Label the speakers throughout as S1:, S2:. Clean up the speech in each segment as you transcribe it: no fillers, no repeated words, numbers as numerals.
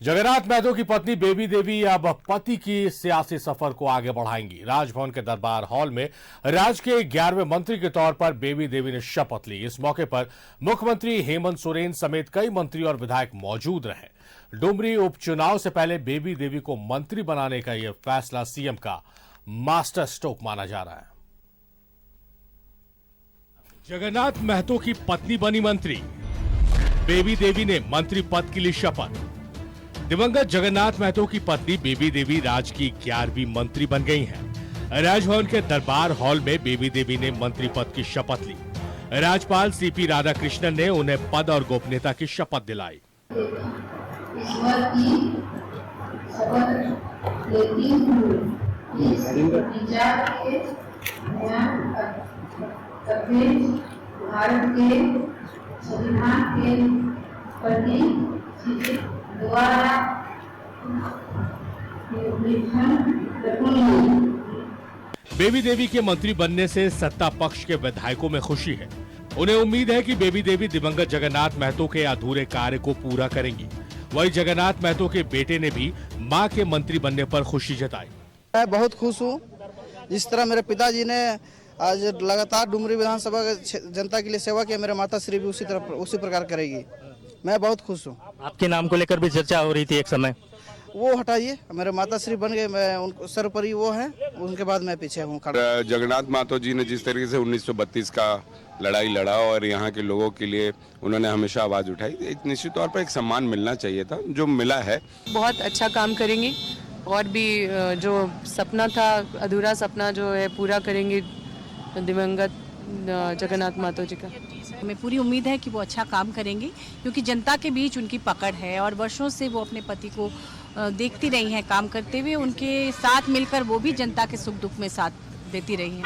S1: जगन्नाथ महतो की पत्नी बेबी देवी अब पति की सियासी सफर को आगे बढ़ाएंगी। राजभवन के दरबार हॉल में राज्य के 11वें मंत्री के तौर पर बेबी देवी ने शपथ ली। इस मौके पर मुख्यमंत्री हेमंत सोरेन समेत कई मंत्री और विधायक मौजूद रहे। डुमरी उपचुनाव से पहले बेबी देवी को मंत्री बनाने का यह फैसला सीएम का मास्टर स्ट्रोक माना जा रहा है। जगन्नाथ महतो की पत्नी बनी मंत्री। बेबी देवी ने मंत्री पद के लिए शपथ। दिवंगत जगन्नाथ महतो की पत्नी बेबी देवी राज्य की 11वीं मंत्री बन गई हैं। राजभवन के दरबार हॉल में बेबी देवी ने मंत्री पद की शपथ ली। राज्यपाल सीपी राधाकृष्णन ने उन्हें पद और गोपनीयता की शपथ दिलाई।
S2: भारत के संविधान के प्रति द्वारा
S1: बेबी देवी के मंत्री बनने से सत्ता पक्ष के विधायकों में खुशी है। उन्हें उम्मीद है कि बेबी देवी दिवंगत जगन्नाथ महतो के अधूरे कार्य को पूरा करेंगी। वहीं जगन्नाथ महतो के बेटे ने भी मां के मंत्री बनने पर खुशी जताई।
S3: मैं बहुत खुश हूँ। जिस तरह मेरे पिताजी ने आज लगातार डुमरी विधानसभा जनता के लिए सेवा की, मेरे माता श्री भी उसी प्रकार करेगी। मैं बहुत खुश हूँ।
S4: आपके नाम को लेकर भी चर्चा हो रही थी एक समय।
S3: वो हटाइए, मेरे माता श्री बन गए, मैं उनको सर्वोपरि वो है, उनके बाद मैं पीछे हूँ।
S5: जगन्नाथ महतो जी ने जिस तरीके से 1932 का लड़ाई लड़ा और यहाँ के लोगों के लिए उन्होंने हमेशा आवाज उठाई, एक निश्चित तौर पर एक सम्मान मिलना चाहिए था, जो मिला है।
S6: बहुत अच्छा काम करेंगे और भी जो सपना था, अधूरा सपना जो है पूरा करेंगे दिवंगत जगन्नाथ महतो जी का।
S7: हमें पूरी उम्मीद है कि वो अच्छा काम करेंगे, क्योंकि जनता के बीच उनकी पकड़ है और वर्षों से वो अपने पति को देखती रही हैं काम करते हुए। उनके साथ मिलकर वो भी जनता के सुख दुख में साथ देती रही हैं।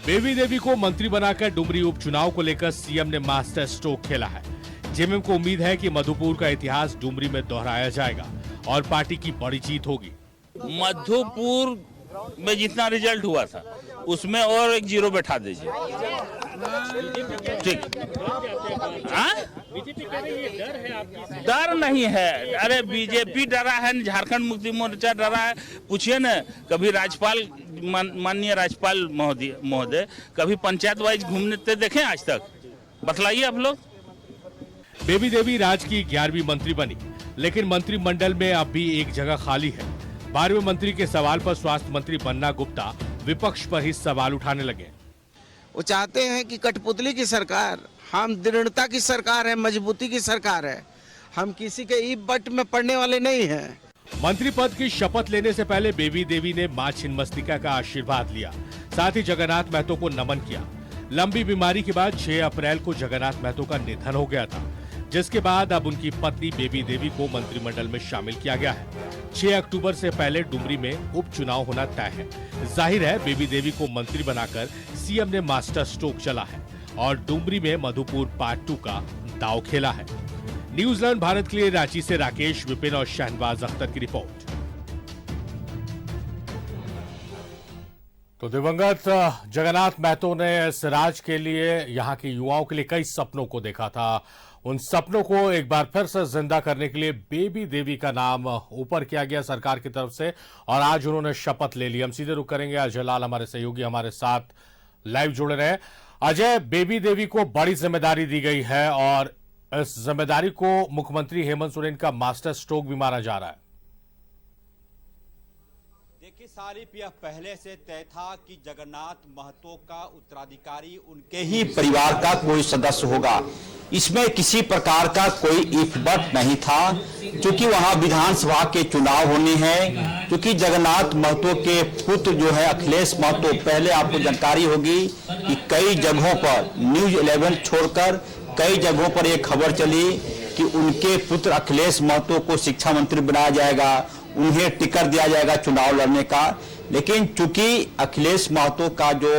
S1: बेबी देवी को मंत्री बनाकर डुमरी उपचुनाव को लेकर सीएम ने मास्टर स्ट्रोक खेला है। जेएमएम को उम्मीद है कि मधुपुर का इतिहास डुमरी में दोहराया जाएगा और पार्टी की बड़ी जीत होगी।
S8: मधुपुर में जितना रिजल्ट हुआ था उसमें और एक 0 बैठा दीजिए। ठीक, डर नहीं है। अरे बीजेपी डरा है, झारखंड मुक्ति मोर्चा डरा है। पूछिए न, कभी राज्यपाल माननीय राज्यपाल महोदय कभी पंचायत वाइज घूमने देखे आज तक? बतलाइए आप लोग।
S1: बेबी देवी राज्य की 11वीं मंत्री बनी, लेकिन मंत्रिमंडल में अब भी एक जगह खाली है। 12वें मंत्री के सवाल पर स्वास्थ्य मंत्री बन्ना गुप्ता विपक्ष पर ही सवाल उठाने लगे।
S9: वो चाहते हैं कि कठपुतली की सरकार, हम दृढ़ता की सरकार है, मजबूती की सरकार है। हम किसी के ईब बट में पड़ने वाले नहीं हैं।
S1: मंत्री पद की शपथ लेने से पहले बेबी देवी ने मां छिन्नमस्तिका का आशीर्वाद लिया, साथ ही जगन्नाथ महतो को नमन किया। लंबी बीमारी के बाद 6 अप्रैल को जगन्नाथ महतो का निधन हो गया था, जिसके बाद अब उनकी पत्नी बेबी देवी को मंत्रिमंडल में शामिल किया गया है। 6 अक्टूबर से पहले डुमरी में उपचुनाव होना तय है। जाहिर है बेबी देवी को मंत्री बनाकर सीएम ने मास्टर स्ट्रोक चला है और डुमरी में मधुपुर पार्ट 2 का दांव खेला है। न्यूजीलैंड भारत के लिए रांची से राकेश, विपिन और शहनवाज अख्तर की रिपोर्ट। तो दिवंगत जगन्नाथ महतो ने इस राज्य के लिए, यहाँ के युवाओं के लिए कई सपनों को देखा था। उन सपनों को एक बार फिर से जिंदा करने के लिए बेबी देवी का नाम ऊपर किया गया सरकार की तरफ से और आज उन्होंने शपथ ले ली। हम सीधे रुक करेंगे। अजय लाल हमारे सहयोगी हमारे साथ लाइव जुड़े रहे। अजय, बेबी देवी को बड़ी जिम्मेदारी दी गई है और इस जिम्मेदारी को मुख्यमंत्री हेमंत सोरेन का मास्टर स्ट्रोक भी माना जा रहा है।
S10: देखिए सारिफ, यह पहले से तय था कि जगन्नाथ महतो का उत्तराधिकारी उनके ही परिवार का कोई सदस्य होगा। इसमें किसी प्रकार का कोई इफ बट नहीं था, क्योंकि वहां विधानसभा के चुनाव होने हैं। क्योंकि जगन्नाथ महतो के पुत्र जो है अखिलेश महतो, पहले आपको जानकारी होगी कि कई जगहों पर न्यूज 11 छोड़कर कई जगहों पर यह खबर चली कि उनके पुत्र अखिलेश महतो को शिक्षा मंत्री बनाया जाएगा, उन्हें टिकट दिया जाएगा चुनाव लड़ने का। लेकिन चूंकि अखिलेश महतो का जो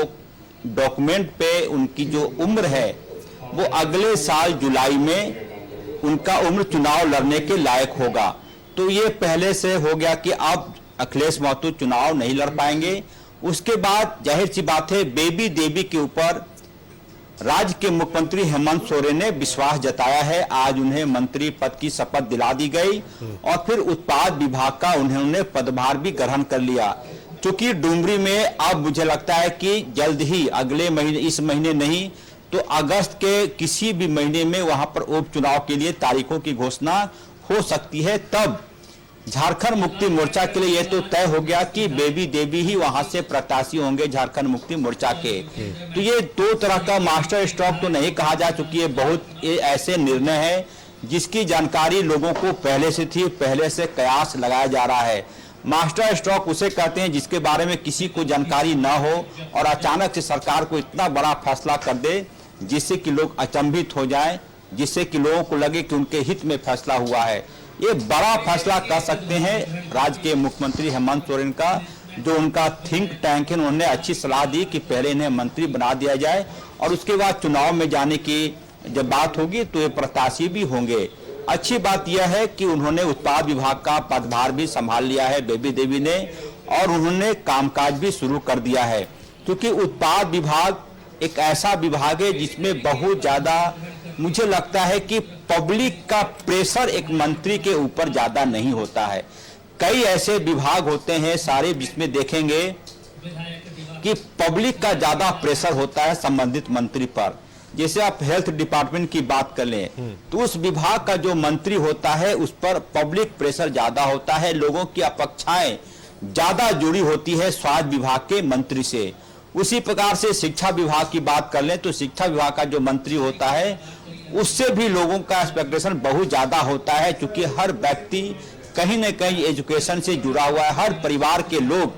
S10: डॉक्यूमेंट पे उनकी जो उम्र है वो अगले साल जुलाई में उनका उम्र चुनाव लड़ने के लायक होगा, तो ये पहले से हो गया कि अब अखिलेश महतो चुनाव नहीं लड़ पाएंगे। उसके बाद जाहिर सी बात है बेबी देवी के ऊपर राज्य के मुख्यमंत्री हेमंत सोरेन ने विश्वास जताया है। आज उन्हें मंत्री पद की शपथ दिला दी गई और फिर उत्पाद विभाग का उन्होंने पदभार भी ग्रहण कर लिया। क्योंकि डुमरी में अब मुझे लगता है कि जल्द ही अगले महीने, इस महीने नहीं तो अगस्त के किसी भी महीने में वहां पर उपचुनाव के लिए तारीखों की घोषणा हो सकती है। तब झारखंड मुक्ति मोर्चा के लिए यह तो तय हो गया कि बेबी देवी ही वहां से प्रत्याशी होंगे झारखंड मुक्ति मोर्चा के। तो ये दो तरह का मास्टर स्ट्रोक तो नहीं कहा जा चुकी है, बहुत ऐसे निर्णय है जिसकी जानकारी लोगों को पहले से थी, पहले से कयास लगाया जा रहा है। मास्टर स्ट्रोक उसे कहते हैं जिसके बारे में किसी को जानकारी ना हो और अचानक से सरकार को इतना बड़ा फैसला कर दे जिससे कि लोग अचंभित हो जाएं, जिससे कि लोगों को लगे कि उनके हित में फैसला हुआ है। ये बड़ा फैसला कर सकते हैं राज्य के मुख्यमंत्री हेमंत सोरेन का, जो उनका थिंक टैंक है। उन्होंने अच्छी सलाह दी कि पहले इन्हें मंत्री बना दिया जाए और उसके बाद चुनाव में जाने की जब बात होगी तो ये प्रत्याशी भी होंगे। अच्छी बात यह है कि उन्होंने उत्पाद विभाग का पदभार भी संभाल लिया है बेबी देवी ने, और उन्होंने कामकाज भी शुरू कर दिया है। क्योंकि उत्पाद विभाग एक ऐसा विभाग है जिसमें बहुत ज्यादा मुझे लगता है कि पब्लिक का प्रेशर एक मंत्री के ऊपर ज्यादा नहीं होता है। कई ऐसे विभाग होते हैं सारे जिसमें देखेंगे कि पब्लिक का ज्यादा प्रेशर होता है संबंधित मंत्री पर। जैसे आप हेल्थ डिपार्टमेंट की बात कर लें तो उस विभाग का जो मंत्री होता है उस पर पब्लिक प्रेशर ज्यादा होता है, लोगों की अपेक्षाएं ज्यादा जुड़ी होती है स्वास्थ्य विभाग के मंत्री से। उसी प्रकार से शिक्षा विभाग की बात कर लें तो शिक्षा विभाग का जो मंत्री होता है उससे भी लोगों का एक्सपेक्टेशन बहुत ज्यादा होता है, क्योंकि हर व्यक्ति कहीं न कहीं एजुकेशन से जुड़ा हुआ है। हर परिवार के लोग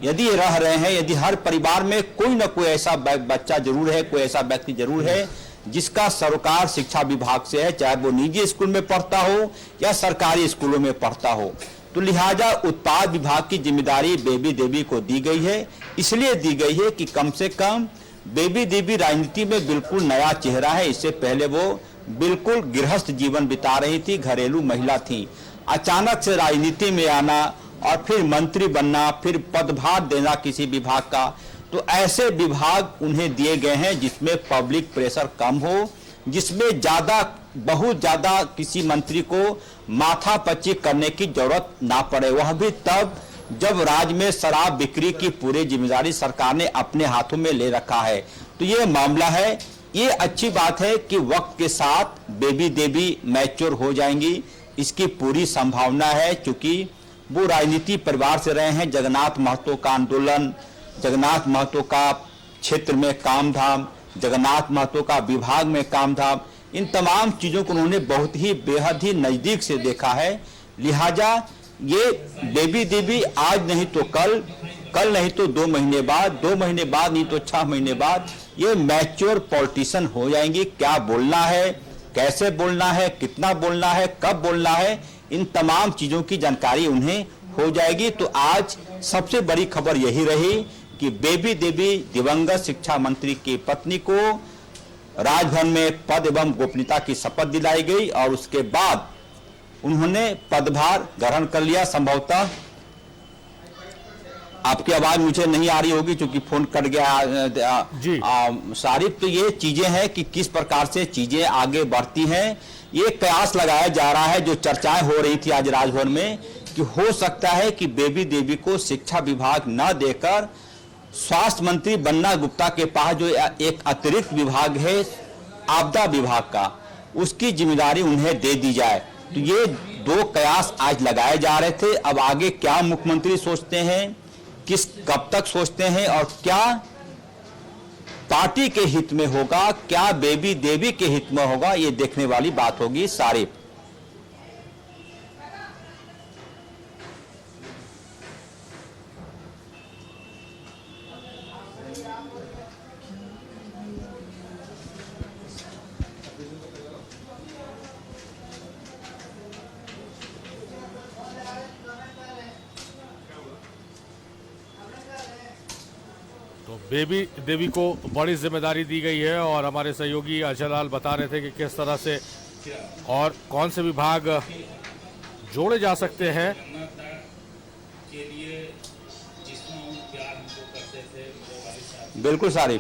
S10: यदि रह रहे हैं, यदि हर परिवार में कोई ना कोई ऐसा बच्चा जरूर है, कोई ऐसा व्यक्ति जरूर है जिसका सरोकार शिक्षा विभाग से है, चाहे वो निजी स्कूल में पढ़ता हो या सरकारी स्कूलों में पढ़ता हो। तो लिहाजा उत्पाद विभाग की जिम्मेदारी बेबी देवी को दी गई है। इसलिए दी गई है कि कम से कम बेबी देवी राजनीति में बिल्कुल नया चेहरा है। इससे पहले वो बिल्कुल गृहस्थ जीवन बिता रही थी, घरेलू महिला थी। अचानक से राजनीति में आना और फिर मंत्री बनना, फिर पदभार देना किसी विभाग का, तो ऐसे विभाग उन्हें दिए गए हैं जिसमें पब्लिक प्रेशर कम हो, जिसमें बहुत ज्यादा किसी मंत्री को माथापच्ची करने की जरूरत ना पड़े। वह भी तब जब राज्य में शराब बिक्री की पूरी जिम्मेदारी सरकार ने अपने हाथों में ले रखा है। तो ये मामला है। ये अच्छी बात है कि वक्त के साथ बेबी देवी मैच्योर हो जाएंगी, इसकी पूरी संभावना है। क्योंकि वो राजनीति परिवार से रहे हैं। जगन्नाथ महतो का आंदोलन, जगन्नाथ महतो का क्षेत्र में काम धाम, जगन्नाथ महतो का विभाग में काम धाम, इन तमाम चीजों को उन्होंने बहुत ही बेहद ही नजदीक से देखा है। लिहाजा ये बेबी देवी आज नहीं तो कल, कल नहीं तो 2 महीने बाद, 2 महीने बाद नहीं तो 6 महीने बाद ये मैच्योर पॉलिटिशियन हो जाएंगी। क्या बोलना है, कैसे बोलना है, कितना बोलना है, कब बोलना है, इन तमाम चीजों की जानकारी उन्हें हो जाएगी। तो आज सबसे बड़ी खबर यही रही कि बेबी देवी दिवंगत शिक्षा मंत्री की पत्नी को राजभवन में पद एवं गोपनीयता की शपथ दिलाई गई और उसके बाद उन्होंने पदभार ग्रहण कर लिया। संभवतः आपकी आवाज मुझे नहीं आ रही होगी क्योंकि फोन कट गया सारी। तो ये चीजें हैं कि किस प्रकार से चीजें आगे बढ़ती हैं। ये कयास लगाया जा रहा है, जो चर्चाएं हो रही थी आज राजभवन में, कि हो सकता है कि बेबी देवी को शिक्षा विभाग न देकर स्वास्थ्य मंत्री बन्ना गुप्ता के पास जो एक अतिरिक्त विभाग है आपदा विभाग का, उसकी जिम्मेदारी उन्हें दे दी जाए। तो ये 2 कयास आज लगाए जा रहे थे। अब आगे क्या मुख्यमंत्री सोचते हैं, कब तक सोचते हैं और क्या पार्टी के हित में होगा, क्या बेबी देवी के हित में होगा, ये देखने वाली बात होगी सारी।
S1: तो बेबी देवी को बड़ी जिम्मेदारी दी गई है और हमारे सहयोगी अजय लाल बता रहे थे कि किस तरह से और कौन से विभाग जोड़े जा सकते हैं।
S10: बिल्कुल सारी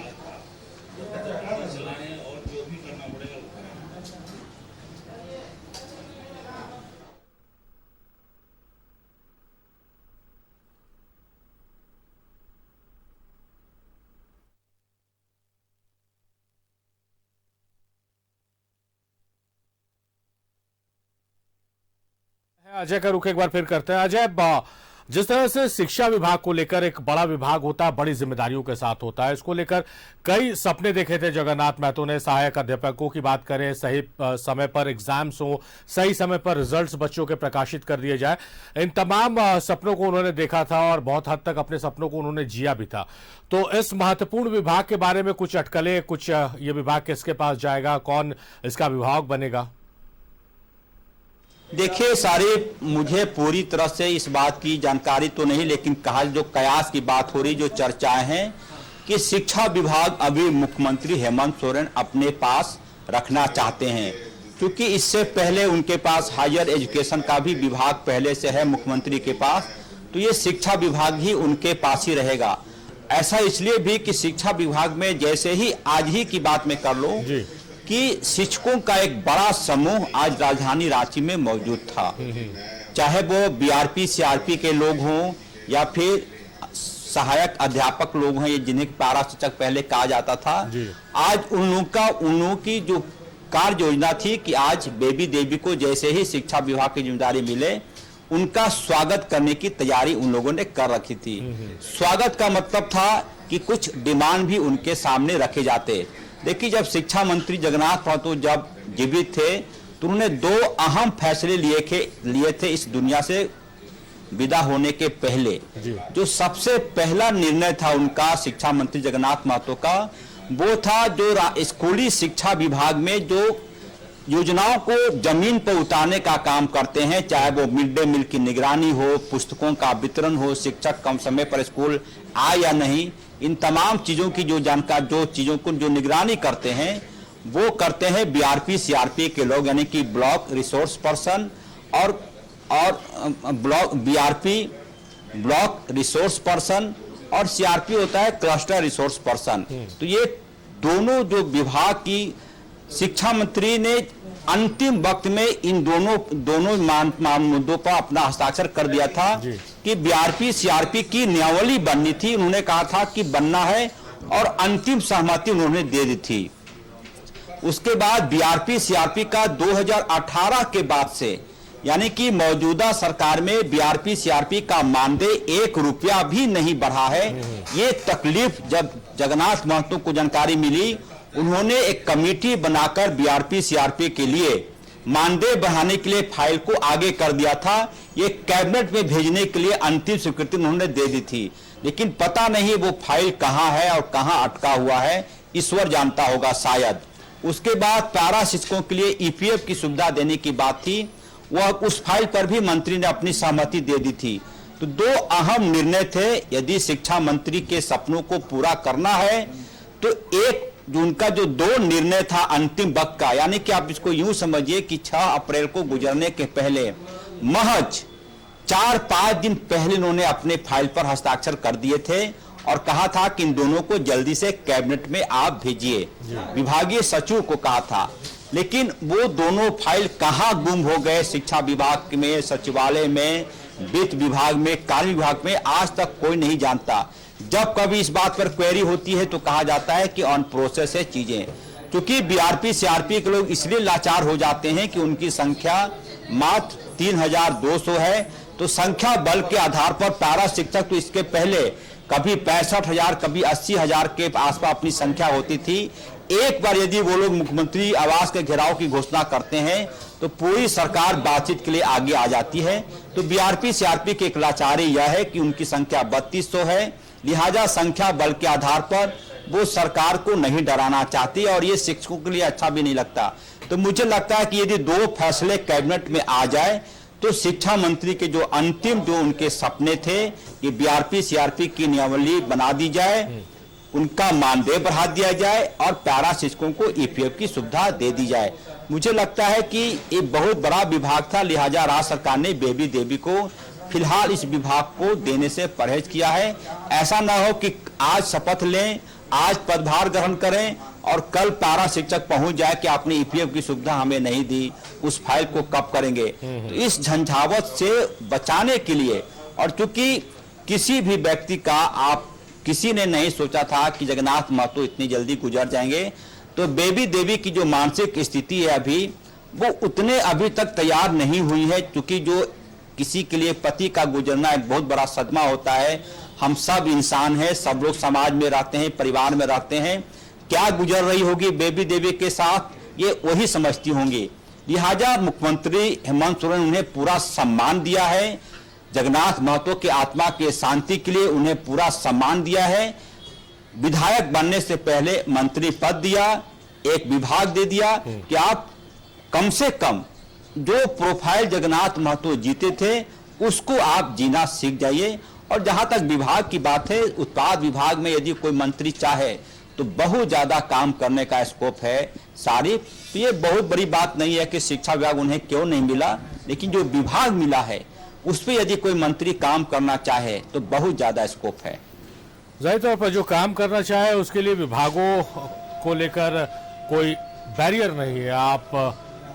S1: अजय का रुख एक बार फिर करते हैं। अजय, जिस तरह से शिक्षा विभाग को लेकर, एक बड़ा विभाग होता है, बड़ी जिम्मेदारियों के साथ होता है, इसको लेकर कई सपने देखे थे जगन्नाथ महतो ने। सहायक अध्यापकों की बात करें, सही समय पर एग्जाम्स हो, सही समय पर रिजल्ट्स बच्चों के प्रकाशित कर दिए जाए, इन तमाम सपनों को उन्होंने देखा था और बहुत हद तक अपने सपनों को उन्होंने जिया भी था। तो इस महत्वपूर्ण विभाग के बारे में कुछ अटकलें, कुछ ये विभाग किसके पास जाएगा, कौन इसका विभाग बनेगा?
S10: देखिए सारी, मुझे पूरी तरह से इस बात की जानकारी तो नहीं, लेकिन कहा जो कयास की बात हो रही, जो चर्चाएं हैं कि शिक्षा विभाग अभी मुख्यमंत्री हेमंत सोरेन अपने पास रखना चाहते हैं, क्योंकि इससे पहले उनके पास हायर एजुकेशन का भी विभाग पहले से है मुख्यमंत्री के पास, तो ये शिक्षा विभाग ही उनके पास ही रहेगा। ऐसा इसलिए भी कि शिक्षा विभाग में जैसे ही आज ही की बात में कर लो कि शिक्षकों का एक बड़ा समूह आज राजधानी रांची में मौजूद था, चाहे वो बीआरपी सीआरपी के लोग हों या फिर सहायक अध्यापक लोग हैं, जिन्हें पारा शिक्षक पहले कहा जाता था। आज उन लोगों की जो कार्य योजना थी कि आज बेबी देवी को जैसे ही शिक्षा विभाग की जिम्मेदारी मिले, उनका स्वागत करने की तैयारी उन लोगों ने कर रखी थी। स्वागत का मतलब था कि कुछ डिमांड भी उनके सामने रखे जाते। देखिए, जब शिक्षा मंत्री जगन्नाथ महतो जब जीवित थे तो उन्होंने 2 अहम फैसले लिए थे इस दुनिया से विदा होने के पहले। जो सबसे पहला निर्णय था उनका, शिक्षा मंत्री जगन्नाथ महतो का, वो था जो स्कूली शिक्षा विभाग में जो योजनाओं को जमीन पर उतारने का काम करते हैं, चाहे वो मिड डे मील की निगरानी हो, पुस्तकों का वितरण हो, शिक्षक कम समय पर स्कूल आए या नहीं, इन तमाम चीजों की जो जानकार, जो चीजों को जो निगरानी करते हैं, वो करते हैं बीआरपी सीआरपी के लोग, यानी कि ब्लॉक रिसोर्स पर्सन और block BRP block resource person और सीआरपी होता है क्लस्टर रिसोर्स पर्सन। तो ये दोनों जो विभाग की शिक्षा मंत्री ने अंतिम वक्त में इन दोनों मुद्दों पर अपना हस्ताक्षर कर दिया था कि बीआरपी सीआरपी की नियमावली बननी थी। उन्होंने कहा था कि बनना है और अंतिम सहमति उन्होंने दे दी थी। उसके बाद बीआरपी सीआरपी का 2018 के बाद से, यानी कि मौजूदा सरकार में बीआरपी सीआरपी का मानदेय 1 रुपया भी नहीं बढ़ा है। ये तकलीफ जब जगन्नाथ महतो को जानकारी मिली, उन्होंने एक कमेटी बनाकर बीआरपी सीआरपी के लिए मानदेय बढ़ाने के लिए फाइल को आगे कर दिया था। ये कैबिनेट में भेजने के लिए अंतिम स्वीकृति उन्होंने दे दी थी, लेकिन पता नहीं वो फाइल कहां है और कहां अटका हुआ है, ईश्वर जानता होगा शायद। उसके बाद पैरा शिक्षकों के लिए ईपीएफ की सुविधा देने की बात थी, वह उस फाइल पर भी मंत्री ने अपनी सहमति दे दी थी। तो 2 अहम निर्णय थे। यदि शिक्षा मंत्री के सपनों को पूरा करना है तो एक जो उनका जो 2 निर्णय था अंतिम वक्त का, यानी कि आप इसको यूं समझिए कि 6 अप्रैल को गुजरने के पहले महज 4-5 दिन पहले उन्होंने अपने फाइल पर हस्ताक्षर कर दिए थे और कहा था कि इन दोनों को जल्दी से कैबिनेट में आप भेजिए, विभागीय सचिव को कहा था। लेकिन वो दोनों फाइल कहां गुम हो गए, शिक्षा विभाग में, सचिवालय में, वित्त विभाग में, कार्य विभाग में, आज तक कोई नहीं जानता। जब कभी इस बात पर क्वेरी होती है तो कहा जाता है कि ऑन प्रोसेस है चीजें। क्योंकि बीआरपी सीआरपी के लोग इसलिए लाचार हो जाते हैं कि उनकी संख्या मात्र 3200 है, तो संख्या बल के आधार पर पैरा शिक्षक तो इसके पहले कभी 65,000 कभी 80,000 के आसपास अपनी संख्या होती थी। एक बार यदि वो लोग मुख्यमंत्री आवास के घेराव की घोषणा करते हैं तो पूरी सरकार बातचीत के लिए आगे आ जाती है। तो बीआरपी सीआरपी की एक लाचारी यह है कि उनकी संख्या 3200 है, लिहाजा संख्या बल के आधार पर वो सरकार को नहीं डराना चाहती और ये शिक्षकों के लिए अच्छा भी नहीं लगता। तो मुझे लगता है कि यदि 2 फैसले कैबिनेट में आ जाए तो शिक्षा मंत्री के जो अंतिम जो उनके सपने थे कि बीआरपी सीआरपी की नियमावली बना दी जाए, उनका मानदेय बढ़ा दिया जाए और पैरा शिक्षकों को ईपीएफ की सुविधा दे दी जाए। मुझे लगता है कि ये बहुत बड़ा विभाग था, लिहाजा राज्य सरकार ने बेबी देवी को फिलहाल इस विभाग को देने से परहेज किया है। ऐसा न हो कि आज शपथ लें, आज पदभार ग्रहण करें और कल पारा शिक्षक पहुंच जाए कि आपने ईपीएफ की सुविधा हमें नहीं दी, उस फाइल को कब करेंगे। तो इस झंझावत से बचाने के लिए, और चूंकि किसी भी व्यक्ति का किसी ने नहीं सोचा था कि जगन्नाथ महतो इतनी जल्दी गुजर जाएंगे, तो बेबी देवी की जो मानसिक स्थिति है अभी वो उतने अभी तक तैयार नहीं हुई है, क्योंकि जो किसी के लिए पति का गुजरना एक बहुत बड़ा सदमा होता है। हम सब इंसान हैं, सब लोग समाज में रहते हैं, परिवार में रहते हैं। क्या गुजर रही होगी बेबी देवी के साथ, ये वही समझती होंगी। लिहाजा मुख्यमंत्री हेमंत सोरेन उन्हें पूरा सम्मान दिया है, जगन्नाथ महतो के आत्मा के शांति के लिए उन्हें पूरा सम्मान दिया है। विधायक बनने से पहले मंत्री पद दिया, एक विभाग दे दिया कि आप कम से कम जो प्रोफाइल जगन्नाथ महतो जीते थे उसको आप जीना सीख जाइए। और जहां तक विभाग की बात है, उत्पाद विभाग में यदि कोई मंत्री चाहे तो बहुत ज्यादा काम करने का स्कोप है। सारी ये बहुत बड़ी बात नहीं है कि शिक्षा विभाग उन्हें क्यों नहीं मिला, लेकिन जो विभाग मिला है उस पर यदि कोई मंत्री काम करना चाहे तो बहुत ज्यादा स्कोप है।
S1: जाहिर तौर पर जो काम करना चाहे उसके लिए विभागों को लेकर कोई बैरियर नहीं है। आप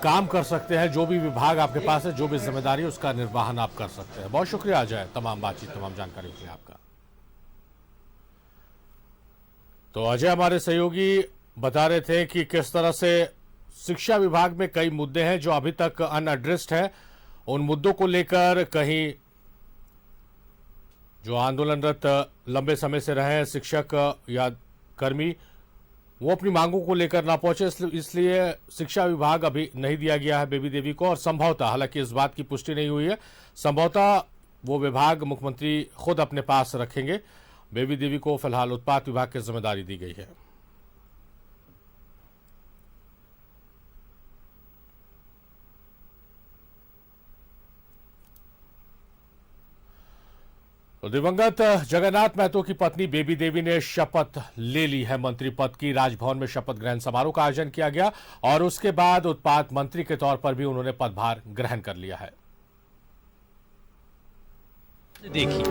S1: काम कर सकते हैं, जो भी विभाग आपके पास है, जो भी जिम्मेदारी है उसका निर्वहन आप कर सकते हैं। बहुत शुक्रिया अजय, तमाम बातचीत, तमाम जानकारी के लिए आपका। तो अजय हमारे सहयोगी बता रहे थे कि किस तरह से शिक्षा विभाग में कई मुद्दे हैं जो अभी तक अनएड्रेस्ड है। उन मुद्दों को लेकर कहीं जो आंदोलनरत लंबे समय से रहे हैं शिक्षक या कर्मी, वो अपनी मांगों को लेकर ना पहुंचे, इसलिए शिक्षा विभाग अभी नहीं दिया गया है बेबी देवी को। और संभवतः, हालांकि इस बात की पुष्टि नहीं हुई है, संभवतः वो विभाग मुख्यमंत्री खुद अपने पास रखेंगे। बेबी देवी को फिलहाल उत्पाद विभाग की जिम्मेदारी दी गई है। तो दिवंगत जगन्नाथ महतो की पत्नी बेबी देवी ने शपथ ले ली है मंत्री पद की। राजभवन में शपथ ग्रहण समारोह का आयोजन किया गया और उसके बाद उत्पाद मंत्री के तौर पर भी उन्होंने पदभार ग्रहण कर लिया है।
S11: देखिए,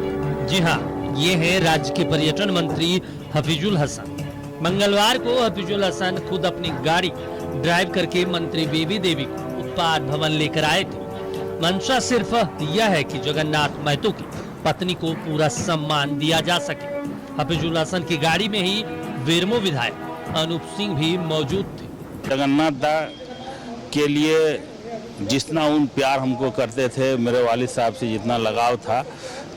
S11: जी हाँ, ये है राज्य के पर्यटन मंत्री हफीजुल हसन। मंगलवार को हफीजुल हसन खुद अपनी गाड़ी ड्राइव करके मंत्री बेबी देवी को उत्पाद भवन लेकर आए थे। मंशा सिर्फ यह है कि जगन्नाथ महतो की पत्नी को पूरा सम्मान दिया जा सके। हफीजुल हसन की गाड़ी में ही वेरमो विधायक अनूप सिंह भी मौजूद थे।
S8: जगन्नाथ दा के लिए जितना उन प्यार हमको करते थे, मेरे वालिद साहब से जितना लगाव था,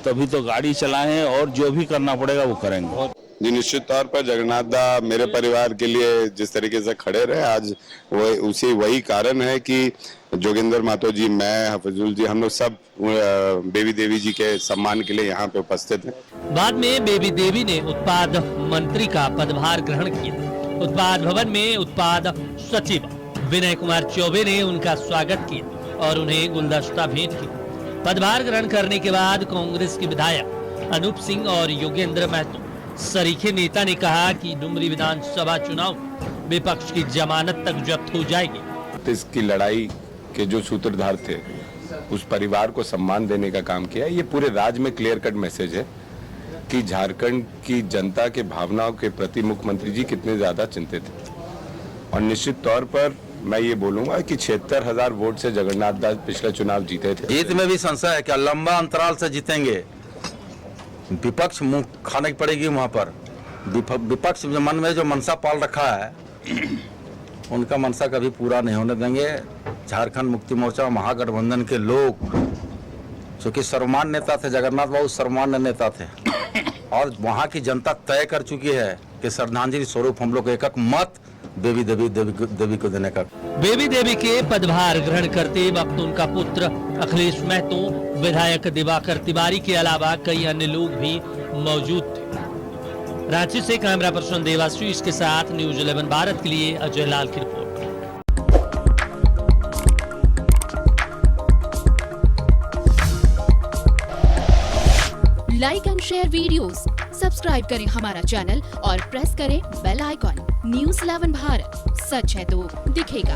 S8: तभी तो गाड़ी चलाएं और जो भी करना पड़ेगा वो करेंगे।
S5: जी, निश्चित तौर पर जगन्नाथ दा मेरे परिवार के लिए जिस तरीके से खड़े रहे, आज वही कारण है कि जोगिंदर महतो जी, मैं, हफीजुल जी, हम लोग सब बेबी देवी जी के सम्मान के लिए यहाँ पे उपस्थित हैं।
S11: बाद में बेबी देवी ने उत्पाद मंत्री का पदभार ग्रहण किया। उत्पाद भवन में उत्पाद सचिव विनय कुमार चौबे ने उनका स्वागत किया और उन्हें गुलदस्ता भेंट किया। पदभार ग्रहण करने के बाद कांग्रेस के विधायक अनूप सिंह और योगेंद्र महतो सरीखे नेता ने कहा कि डुमरी विधानसभा चुनाव विपक्ष की जमानत तक जब्त हो जाएगी।
S5: इसकी लड़ाई के जो सूत्रधार थे उस परिवार को सम्मान देने का काम किया। ये पूरे राज्य में क्लियर कट मैसेज है कि झारखंड की जनता के भावनाओं के प्रति मुख्यमंत्री जी कितने ज्यादा चिंतित हैं। और निश्चित तौर पर मैं ये बोलूंगा कि 76,000 वोट से जगन्नाथ दास पिछले चुनाव जीते थे।
S12: जीत में भी संशय है, क्या लंबा अंतराल से जीतेंगे? विपक्ष मुंह खाने की पड़ेगी वहां पर। विपक्ष मन में जो मनसा पाल रखा है उनका मनसा कभी पूरा नहीं होने देंगे। झारखंड मुक्ति मोर्चा महागठबंधन के लोग, चूंकि सर्वमान्य नेता थे, जगन्नाथ बाबू सर्वमान्य नेता थे और वहां की जनता तय कर चुकी है कि श्रद्धांजलि स्वरूप हम लोग एक मत बेबी देवी को देने का।
S11: बेबी देवी के पदभार ग्रहण करते वक्त उनका पुत्र अखिलेश महतो, विधायक दिवाकर तिवारी के अलावा कई अन्य लोग भी मौजूद थे। रांची से कैमरा पर्सन देवाशीष के साथ न्यूज 11 भारत के लिए अजय लाल की report.
S13: Like and share videos, subscribe करें हमारा चैनल और प्रेस करें बेल आइकॉन। न्यूज 11 भारत, सच है तो दिखेगा।